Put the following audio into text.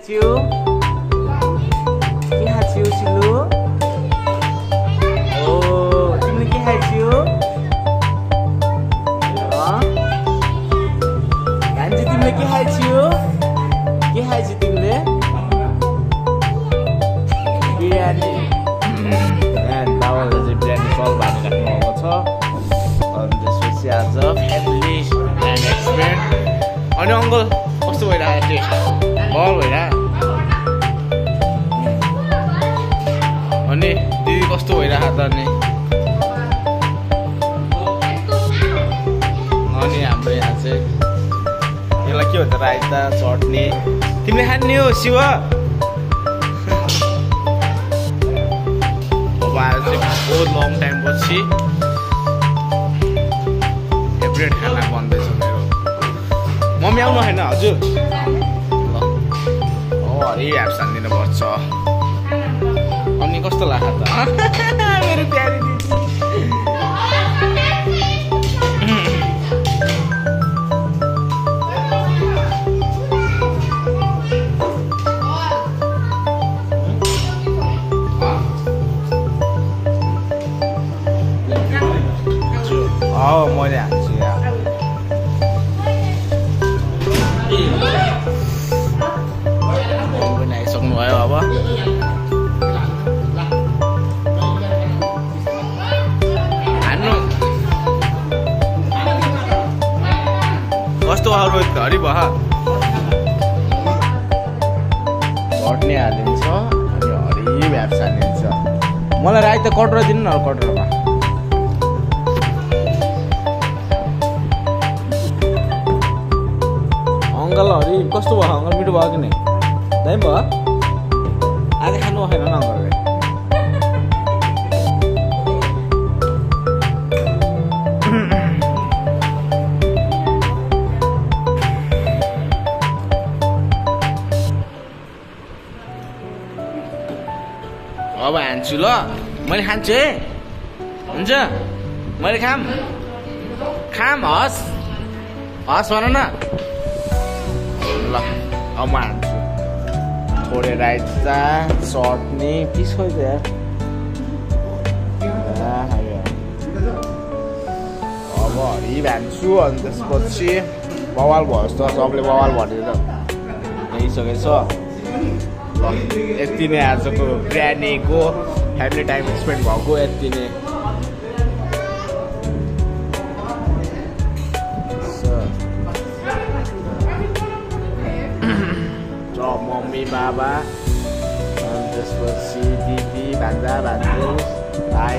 Chiu, cái hai chiu xin lúa. Ồ, chim lên cái hai chiu. Đó. Anh chị tìm lên cái hai chiu. Cái hai chị tìm lên. Biryani. And now is the biryani call by the Katmalato. On this was the other family and experience. Ani uncle, what's the way to do? Ball way that. Ani, didi कस्तो भइरहेको त अनि? अनि हाम्रो यहाँ चाहिँ यसलाई के भन्छ राइता चटनी तिमीले खाने हो शिव अब आज चाहिँ बहुत लङ टाइम पछि फेभरेट खाना बन्दैछ मेरो मम्मी आउनु होइन हजुर ल हरि ह्याप्स हानिदिनु पर्छ अनि कस्तो लाग्छ त मेरो प्यारी मैले हान्छु यहाँ पनि आइसक्नु भयो अब हान्नु कस्तो अरू घरि भयो घट्ने हालिदिन्छ अनि हरि भ्याप्स हालिदिन्छ मलाई राइता कटोरा दिनु न कटोरामा अङ्कल हरि कस्तो भयो अङ्कल मिठो भयो कि नै दामी भयो आज खानु भएन न अङ्कलले अब हान्छु ल मैले खान्छु है हुन्छ मैले खाम हस् भन न ल अब म हान्छु थोरै राइता चटनी पिस खोइ त यार अब हरि भान्छु अनि त्यसपछि बवाल भयो जस्तो सबले बवाल भनेर ल्याइसकेछ ल यति नै आजको बिरयानीको फ्यामिली टाइम स्पेन्ड भएको यति नै मम्मी बाबा अनि त्यसपछि दिदी भान्जा भान्जू भाइ